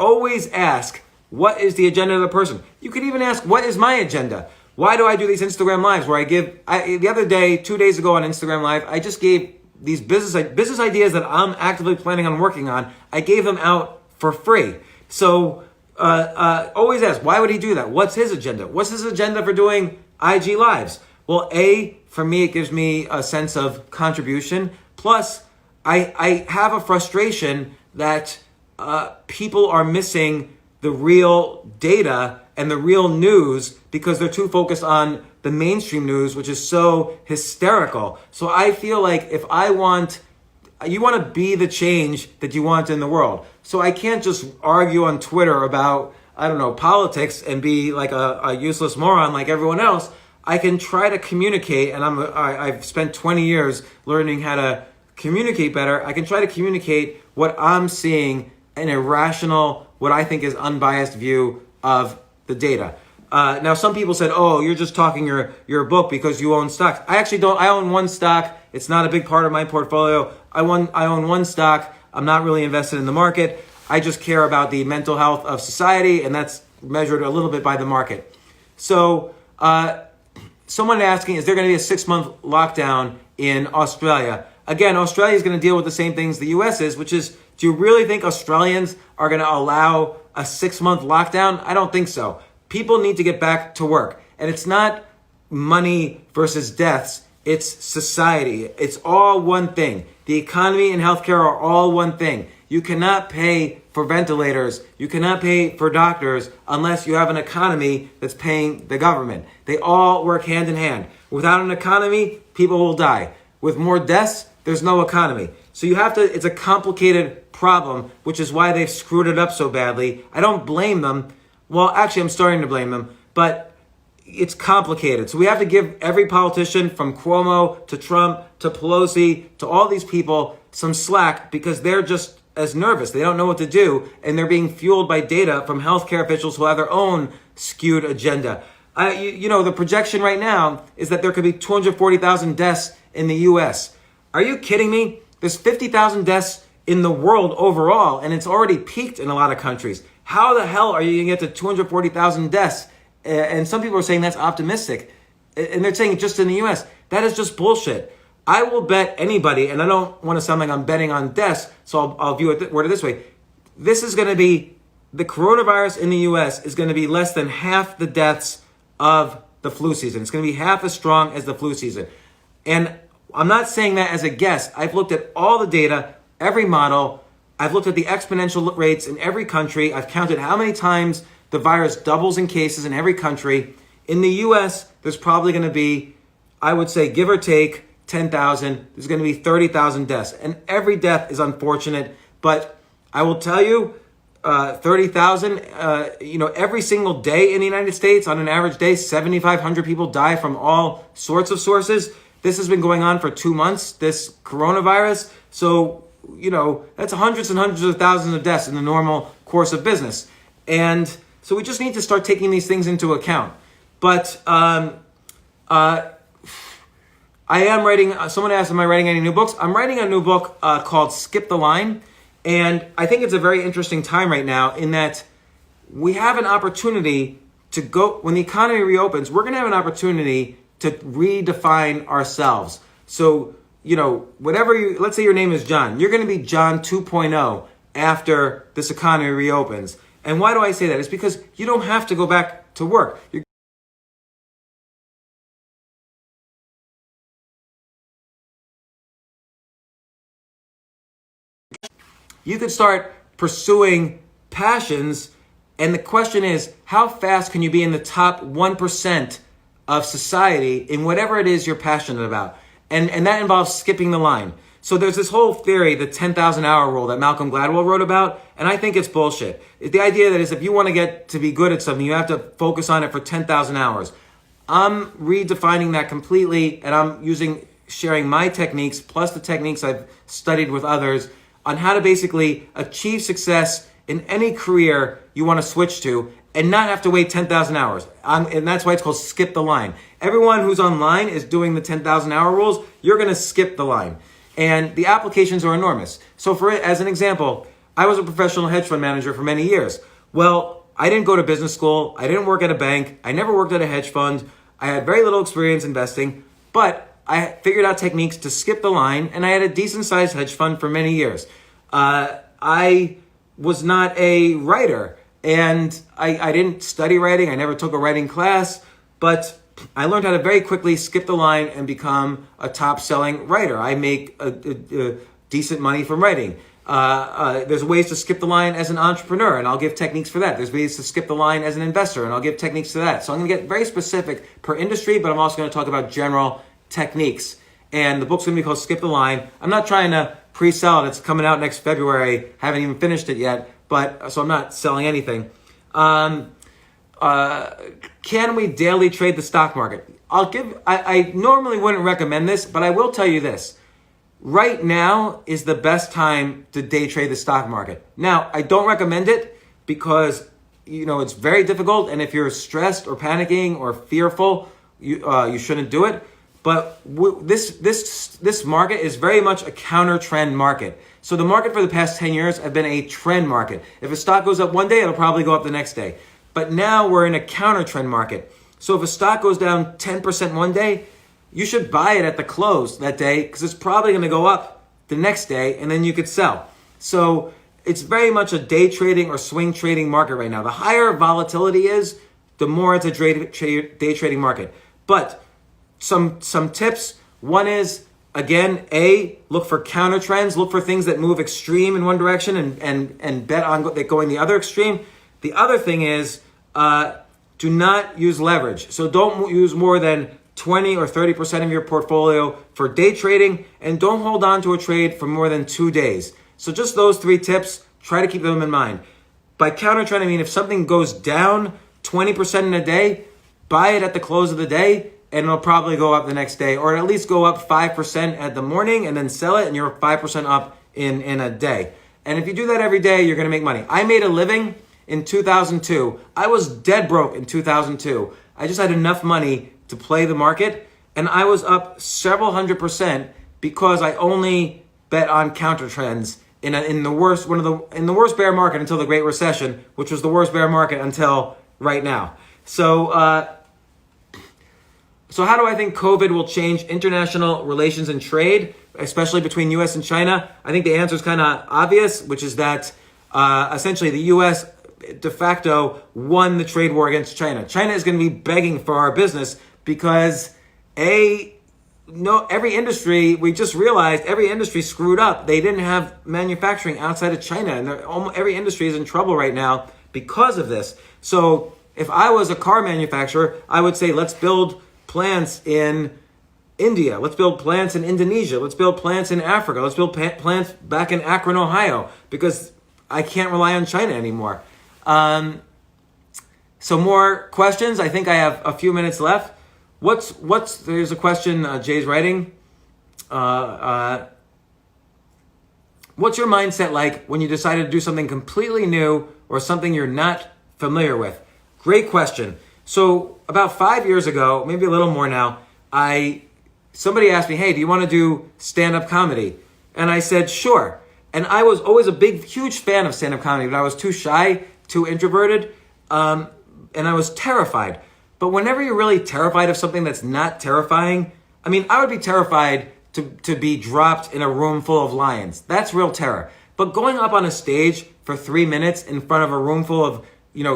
always ask, what is the agenda of the person? You could even ask, what is my agenda? Why do I do these Instagram lives where the other day, 2 days ago on Instagram Live, I just gave these business ideas that I'm actively planning on working on. I gave them out for free. So always ask, why would he do that? What's his agenda? What's his agenda for doing IG lives? Well, for me, it gives me a sense of contribution. Plus, I have a frustration that people are missing the real data and the real news because they're too focused on the mainstream news, which is so hysterical. So I feel like if you want to be the change that you want in the world. So I can't just argue on Twitter about, politics and be like a useless moron like everyone else. I can try to communicate, and I've spent 20 years learning how to communicate better. I can try to communicate what I'm seeing in a rational, what I think is unbiased view of the data. Now, some people said, oh, you're just talking your book because you own stocks. I actually don't. I own one stock. It's not a big part of my portfolio. I own one stock. I'm not really invested in the market. I just care about the mental health of society, and that's measured a little bit by the market. So someone asking, is there going to be a 6-month lockdown in Australia? Again, Australia is going to deal with the same things the U.S. is, which is, do you really think Australians are going to allow a 6-month lockdown? I don't think so. People need to get back to work. And it's not money versus deaths. It's society. It's all one thing. The economy and healthcare are all one thing. You cannot pay for ventilators. You cannot pay for doctors unless you have an economy that's paying the government. They all work hand in hand. Without an economy, people will die. With more deaths, there's no economy. So it's a complicated problem, which is why they've screwed it up so badly. I don't blame them. Well, actually, I'm starting to blame them, but it's complicated. So we have to give every politician from Cuomo to Trump to Pelosi to all these people some slack because they're just as nervous. They don't know what to do, and they're being fueled by data from healthcare officials who have their own skewed agenda. The projection right now is that there could be 240,000 deaths in the U.S. Are you kidding me? There's 50,000 deaths in the world overall, and it's already peaked in a lot of countries. How the hell are you going to get to 240,000 deaths? And some people are saying that's optimistic. And they're saying just in the U.S. That is just bullshit. I will bet anybody, and I don't want to sound like I'm betting on deaths, so I'll word it this way. This is going to be, the coronavirus in the U.S. is going to be less than half the deaths of the flu season. It's going to be half as strong as the flu season. And I'm not saying that as a guess. I've looked at all the data, every model. I've looked at the exponential rates in every country. I've counted how many times the virus doubles in cases in every country. In the US, there's probably going to be, I would say, give or take 10,000. There's going to be 30,000 deaths. And every death is unfortunate. But I will tell you, 30,000, every single day in the United States, on an average day, 7,500 people die from all sorts of sources. This has been going on for 2 months, this coronavirus. So, that's hundreds and hundreds of thousands of deaths in the normal course of business. And so we just need to start taking these things into account. But I am writing, someone asked, am I writing any new books? I'm writing a new book called Skip the Line. And I think it's a very interesting time right now in that we have an opportunity to go, when the economy reopens, we're going to have an opportunity to redefine ourselves. So, let's say your name is John. You're going to be John 2.0 after this economy reopens. And why do I say that? It's because you don't have to go back to work. You could start pursuing passions, and the question is, how fast can you be in the top 1% of society in whatever it is you're passionate about? And that involves skipping the line. So there's this whole theory, the 10,000 hour rule that Malcolm Gladwell wrote about, and I think it's bullshit. The idea that is if you want to get to be good at something, you have to focus on it for 10,000 hours. I'm redefining that completely, and I'm sharing my techniques plus the techniques I've studied with others on how to basically achieve success in any career you want to switch to and not have to wait 10,000 hours. And that's why it's called skip the line. Everyone who's online is doing the 10,000 hour rules. You're going to skip the line. And the applications are enormous. So as an example, I was a professional hedge fund manager for many years. Well, I didn't go to business school. I didn't work at a bank. I never worked at a hedge fund. I had very little experience investing, but I figured out techniques to skip the line, and I had a decent-sized hedge fund for many years. I was not a writer, and I didn't study writing. I never took a writing class, but I learned how to very quickly skip the line and become a top-selling writer. I make a decent money from writing. There's ways to skip the line as an entrepreneur, and I'll give techniques for that. There's ways to skip the line as an investor, and I'll give techniques to that. So I'm going to get very specific per industry, but I'm also going to talk about general techniques. And the book's going to be called Skip the Line. I'm not trying to pre-sell it. It's coming out next February. Haven't even finished it yet, so I'm not selling anything. Can we daily trade the stock market? I normally wouldn't recommend this, but I will tell you this. Right now is the best time to day trade the stock market. Now, I don't recommend it because, it's very difficult. And if you're stressed or panicking or fearful, you shouldn't do it. But this market is very much a counter trend market. So the market for the past 10 years have been a trend market. If a stock goes up one day, it'll probably go up the next day. But now we're in a counter trend market. So if a stock goes down 10% one day, you should buy it at the close that day because it's probably going to go up the next day and then you could sell. So it's very much a day trading or swing trading market right now. The higher volatility is, the more it's a day trading market. But some tips. One is, again, look for counter trends. Look for things that move extreme in one direction and bet on going the other extreme. The other thing is, do not use leverage. So don't use more than 20 or 30% of your portfolio for day trading, and don't hold on to a trade for more than 2 days. So just those 3 tips, try to keep them in mind. By counter trend, I mean if something goes down 20% in a day, buy it at the close of the day, and it'll probably go up the next day, or at least go up 5% at the morning and then sell it, and you're 5% up in a day. And if you do that every day, you're going to make money. I made a living in 2002. I was dead broke in 2002. I just had enough money to play the market, and I was up several 100% because I only bet on counter trends in the worst bear market until the Great Recession, which was the worst bear market until right now. So how do I think COVID will change international relations and trade, especially between U.S. and China? I think the answer is kind of obvious, which is that essentially the U.S. de facto won the trade war against China. China is going to be begging for our business because every industry, we just realized every industry screwed up. They didn't have manufacturing outside of China, and every industry is in trouble right now because of this. So if I was a car manufacturer, I would say, let's build plants in India. Let's build plants in Indonesia. Let's build plants in Africa. Let's build plants back in Akron, Ohio, because I can't rely on China anymore. So more questions. I think I have a few minutes left. There's a question Jay's writing. What's your mindset like when you decided to do something completely new or something you're not familiar with? Great question. So about 5 years ago, maybe a little more now, somebody asked me, hey, do you want to do stand-up comedy? And I said, sure. And I was always a huge fan of stand-up comedy, but I was too shy, too introverted, and I was terrified. But whenever you're really terrified of something that's not terrifying, I mean, I would be terrified to be dropped in a room full of lions. That's real terror. But going up on a stage for 3 minutes in front of a room full of,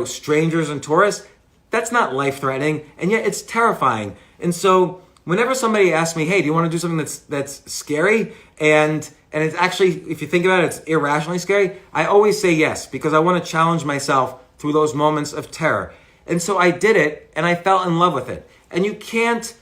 strangers and tourists, that's not life-threatening, and yet it's terrifying. And so whenever somebody asks me, hey, do you want to do something that's scary? And it's actually, if you think about it, it's irrationally scary, I always say yes, because I want to challenge myself through those moments of terror. And so I did it, and I fell in love with it. And you can't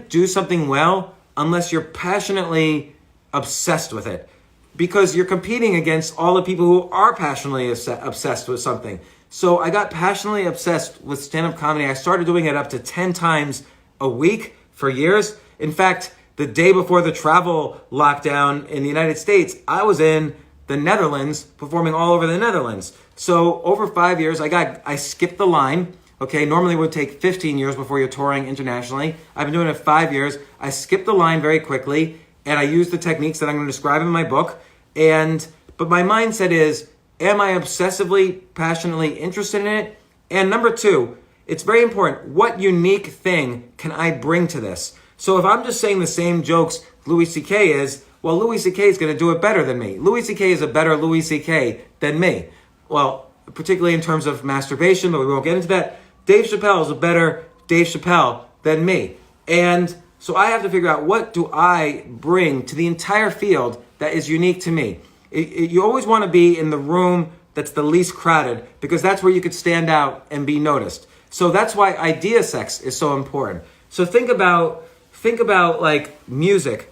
do something well unless you're passionately obsessed with it, because you're competing against all the people who are passionately obsessed with something. So I got passionately obsessed with stand-up comedy. I started doing it up to 10 times a week for years. In fact, the day before the travel lockdown in the United States, I was in the Netherlands performing all over the Netherlands. So over 5 years, I skipped the line. Okay, normally it would take 15 years before you're touring internationally. I've been doing it 5 years. I skipped the line very quickly, and I used the techniques that I'm going to describe in my book. But my mindset is, am I obsessively, passionately interested in it? And number two, it's very important, what unique thing can I bring to this? So if I'm just saying the same jokes Louis C.K. is, well, Louis C.K. is going to do it better than me. Louis C.K. is a better Louis C.K. than me. Well, particularly in terms of masturbation, but we won't get into that. Dave Chappelle is a better Dave Chappelle than me. And so I have to figure out, what do I bring to the entire field that is unique to me? You always want to be in the room that's the least crowded, because that's where you could stand out and be noticed. So that's why idea sex is so important. So think about like music.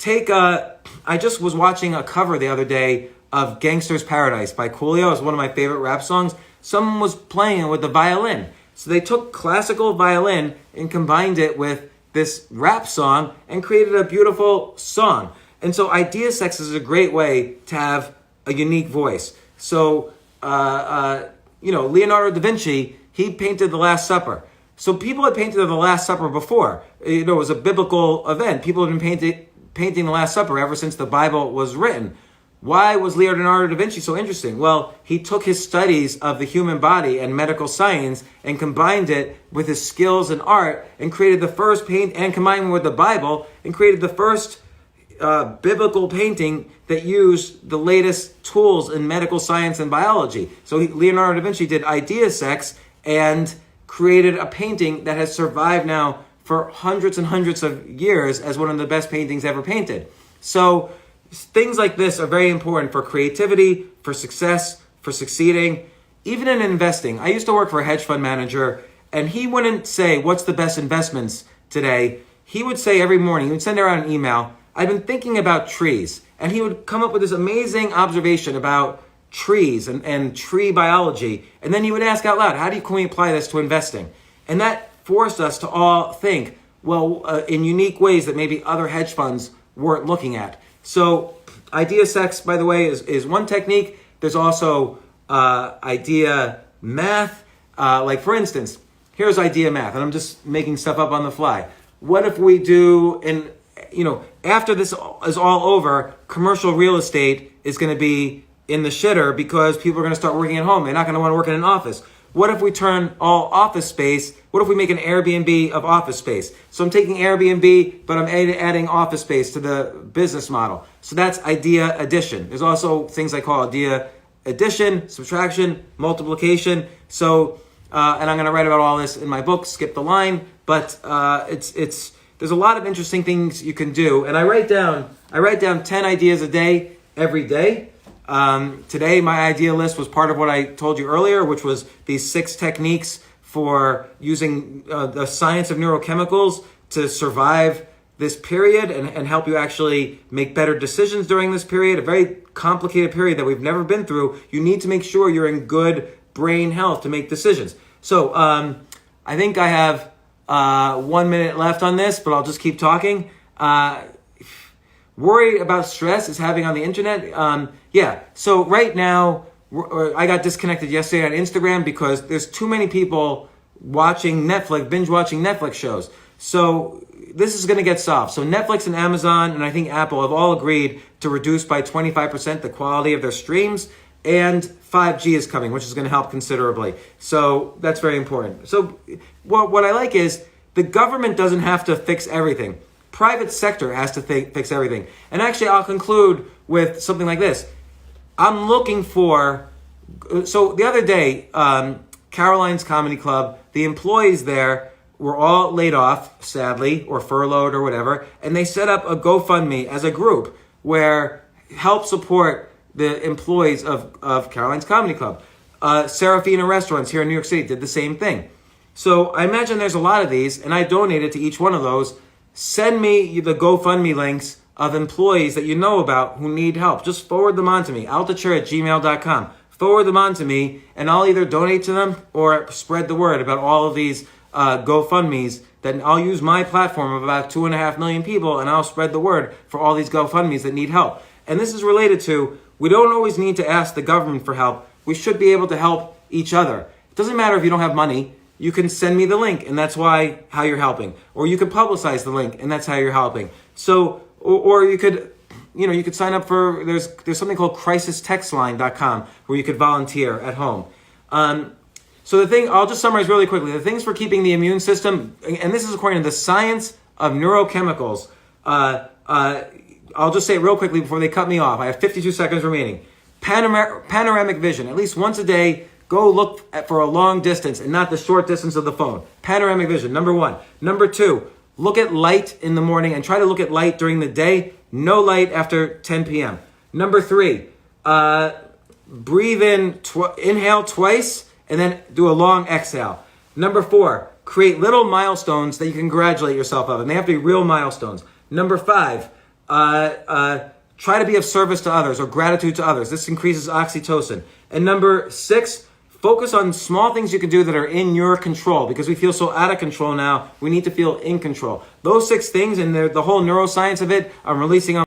I just was watching a cover the other day of Gangster's Paradise by Coolio. It's one of my favorite rap songs. Someone was playing it with the violin. So they took classical violin and combined it with this rap song and created a beautiful song. And so idea sex is a great way to have a unique voice. So, Leonardo da Vinci, he painted The Last Supper. So people had painted The Last Supper before. It was a biblical event. People had been painting The Last Supper ever since the Bible was written. Why was Leonardo da Vinci so interesting? Well, he took his studies of the human body and medical science and combined it with his skills in art and created the first paint, and combined with the Bible, and created the first biblical painting that used the latest tools in medical science and biology. So Leonardo da Vinci did idea sex and created a painting that has survived now for hundreds and hundreds of years as one of the best paintings ever painted. So things like this are very important for creativity, for success, for succeeding, even in investing. I used to work for a hedge fund manager, and he wouldn't say, what's the best investments today? He would say every morning, he would send out an email, I've been thinking about trees. And he would come up with this amazing observation about trees and tree biology. And then he would ask out loud, can we apply this to investing? And that forced us to all think, in unique ways that maybe other hedge funds weren't looking at. So idea sex, by the way, is one technique. There's also idea math. Like for instance, here's idea math, and I'm just making stuff up on the fly. What if we do, after this is all over, commercial real estate is going to be in the shitter because people are going to start working at home. They're not going to want to work in an office. What if we turn all office space? What if we make an Airbnb of office space? So I'm taking Airbnb, but I'm adding office space to the business model. So that's idea addition. There's also things I call idea addition, subtraction, multiplication. So, and I'm going to write about all this in my book, Skip the Line. But there's a lot of interesting things you can do. And I write down 10 ideas a day, every day. Today, my idea list was part of what I told you earlier, which was these 6 techniques for using the science of neurochemicals to survive this period and help you actually make better decisions during this period, a very complicated period that we've never been through. You need to make sure you're in good brain health to make decisions. So I think I have 1 minute left on this, but I'll just keep talking. Worry about stress is having on the internet. So right now, I got disconnected yesterday on Instagram because there's too many people binge watching Netflix shows. So this is going to get solved. So Netflix and Amazon and I think Apple have all agreed to reduce by 25% the quality of their streams, and 5G is coming, which is going to help considerably. So that's very important. So what I like is the government doesn't have to fix everything. Private sector has to fix everything. And actually, I'll conclude with something like this. I'm looking for... So the other day, Caroline's Comedy Club, the employees there were all laid off, sadly, or furloughed or whatever, and they set up a GoFundMe as a group where help support the employees of Caroline's Comedy Club. Serafina Restaurants here in New York City did the same thing. So I imagine there's a lot of these, and I donated to each one of those. Send me the GoFundMe links of employees that you know about who need help. Just forward them on to me, altucher@gmail.com. Forward them on to me, and I'll either donate to them or spread the word about all of these GoFundMes. Then I'll use my platform of about 2.5 million people, and I'll spread the word for all these GoFundMes that need help. And this is related to, we don't always need to ask the government for help. We should be able to help each other. It doesn't matter if you don't have money. You can send me the link, and that's how you're helping. Or you could publicize the link, and that's how you're helping. So, or you could, you could sign up for, there's something called crisistextline.com where you could volunteer at home. So I'll just summarize really quickly. The things for keeping the immune system, and this is according to the science of neurochemicals. I'll just say it real quickly before they cut me off. I have 52 seconds remaining. Panoramic vision, at least once a day. Go look for a long distance and not the short distance of the phone. Panoramic vision, number 1. Number 2, look at light in the morning and try to look at light during the day. No light after 10 p.m. Number 3, breathe in, inhale twice, and then do a long exhale. Number 4, create little milestones that you can congratulate yourself of, and they have to be real milestones. Number 5, try to be of service to others or gratitude to others. This increases oxytocin. And number 6, focus on small things you can do that are in your control, because we feel so out of control now. We need to feel in control. Those 6 things and the whole neuroscience of it, I'm releasing on